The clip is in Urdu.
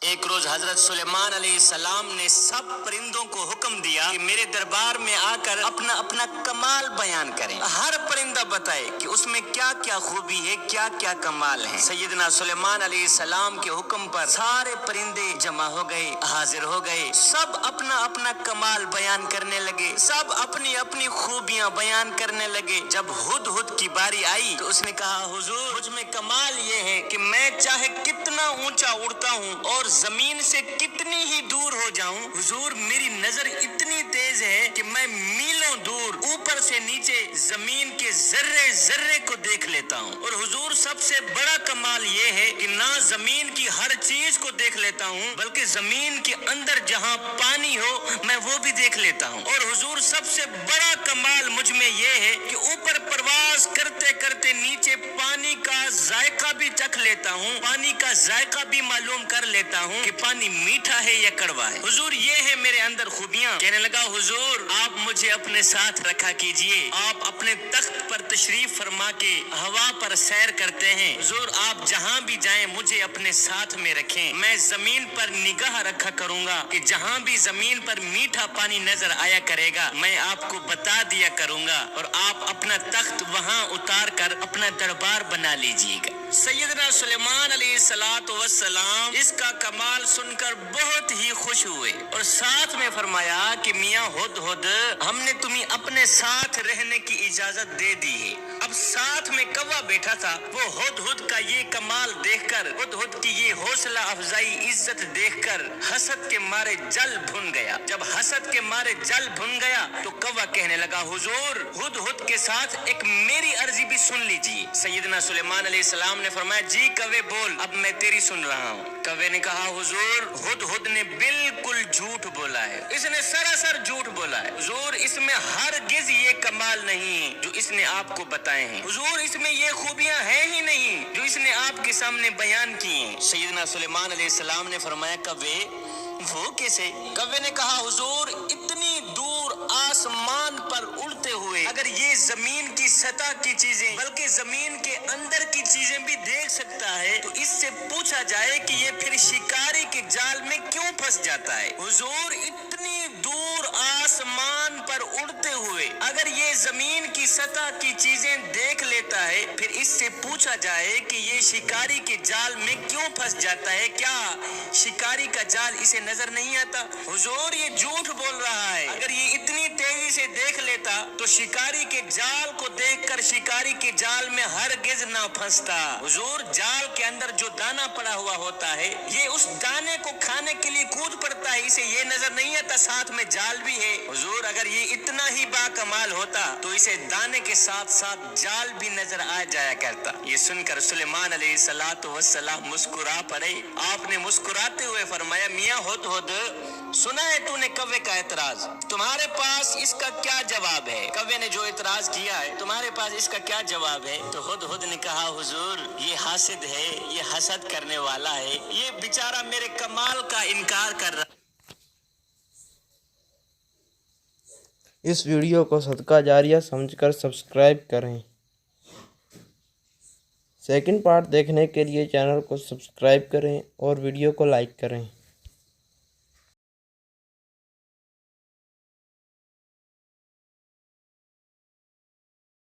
ایک روز حضرت سلیمان علیہ السلام نے سب پرندوں کو حکم دیا کہ میرے دربار میں آ کر اپنا اپنا کمال بیان کریں. ہر پرندہ بتائے کہ اس میں کیا کیا خوبی ہے, کیا کیا کمال ہے. سیدنا سلیمان علیہ السلام کے حکم پر سارے پرندے جمع ہو گئے, حاضر ہو گئے. سب اپنا اپنا کمال بیان کرنے لگے, سب اپنی اپنی خوبیاں بیان کرنے لگے. جب ہدہد کی باری آئی تو اس نے کہا, حضور مجھ میں کمال یہ ہے کہ میں چاہے کتنا اونچا اڑتا ہوں اور زمین سے کتنی ہی دور ہو جاؤں, حضور میری نظر اتنی تیز ہے کہ میں میلوں دور اوپر سے نیچے زمین کے ذرے ذرے کو دیکھ لیتا ہوں. اور حضور سب سے بڑا کمال یہ ہے کہ نہ زمین کی ہر چیز کو دیکھ لیتا ہوں بلکہ زمین کے اندر جہاں پانی ہو میں وہ بھی دیکھ لیتا ہوں. اور حضور سب سے بڑا کمال مجھ میں یہ ہے کہ اوپر پرواز کرتے کرتے نیچے پانی کا ذائقہ بھی چکھ لیتا ہوں, پانی کا ذائقہ بھی معلوم کر لیتا ہوں کہ پانی میٹھا ہے یا کڑوا ہے. حضور یہ ہے میرے اندر خوبیاں. کہنے لگا, حضور آپ مجھے اپنے ساتھ رکھا کیجئے. آپ اپنے تخت پر تشریف فرما کے ہوا پر سیر کرتے ہیں, حضور آپ جہاں بھی جائیں مجھے اپنے ساتھ میں رکھیں. میں زمین پر نگاہ رکھا کروں گا کہ جہاں بھی زمین پر میٹھا پانی نظر آیا کرے گا میں آپ کو بتا دیا کروں گا اور آپ اپنا تخت وہاں اتار کر اپنا دربار بنا لیجئے گا. سیدنا سلیمان علیہ السلام اس کا کمال سن کر بہت ہی خوش ہوئے اور ساتھ میں فرمایا کہ میاں ہدہد, ہم نے تمہیں اپنے ساتھ رہنے کی اجازت دے دی ہے. اب ساتھ میں کوا بیٹھا تھا, وہ ہدہد کا یہ کمال دیکھ کر, ہدہد کی یہ حوصلہ افزائی عزت دیکھ کر حسد کے مارے جل بھن گیا. جب حسد کے مارے جل بھن گیا تو کوا کہنے لگا, حضور ہدہد کے ساتھ ایک میری عرضی بھی سن لیجیے. سیدنا سلیمان علیہ السلام نے فرمایا, جی کوے بول, اب میں تیری سن رہا ہوں. کوے نے کہا, حضور ہدہد نے بالکل جھوٹ بولا ہے, اس نے سراسر جھوٹ بولا ہے. حضور اس میں ہرگز یہ کمال نہیں جو اس نے آپ کو بتائے ہیں, حضور اس میں یہ خوبیاں ہیں ہی نہیں جو اس نے آپ کے سامنے بیان کی ہیں. سیدنا سلیمان علیہ السلام نے فرمایا, کوے وہ کیسے؟ کوے نے کہا, حضور اتنی دور آسمان پر اڑتے ہوئے اگر یہ زمین کی سطح کی چیزیں بلکہ زمین کے اندر کی چیزیں بھی دیکھ سکتا ہے تو اس سے پوچھا جائے کہ یہ پھر شکاری کے جال میں کیوں پھنس جاتا ہے. حضور اتنی دور آسمان پر اڑتے ہوئے اگر یہ زمین کی سطح کی چیزیں دیکھ لیتا ہے پھر اس سے پوچھا جائے کہ یہ شکاری کے جال میں کیوں پھنس جاتا ہے, کیا شکاری کا جال اسے نظر نہیں آتا؟ حضور یہ جھوٹ بول رہا ہے. اگر یہ اتنی تیزی سے دیکھ لیتا تو شکاری کے جال کو دیکھ کر شکاری کے جال میں ہرگز نہ پھنستا. حضور جال کے اندر جو دانا پڑا ہوا ہوتا ہے یہ اس دانے کو کھانے کے لیے کود پڑتا ہے, اسے یہ نظر نہیں آتا ساتھ میں جال بھی ہے. حضور اگر یہ اتنا ہی با کمال ہوتا تو اسے دانے کے ساتھ ساتھ جال بھی نظر آ جایا کرتا. یہ سن کر سلیمان علیہ السلام مسکرا پڑے. آپ نے مسکراتے ہوئے فرمایا, میاں ہدہد سنا ہے تو نے کوے کا اعتراض, تمہارے پاس اس کا کیا جواب ہے؟ کوے نے جو اعتراض کیا ہے تمہارے پاس اس کا کیا جواب ہے؟ تو ہدہد نے کہا, حضور یہ حاسد ہے, یہ حسد کرنے والا ہے, یہ بیچارہ میرے کمال کا انکار کر رہا. اس ویڈیو کو صدقہ جاریہ سمجھ کر سبسکرائب کریں. سیکنڈ پارٹ دیکھنے کے لیے چینل کو سبسکرائب کریں اور ویڈیو کو لائک کریں.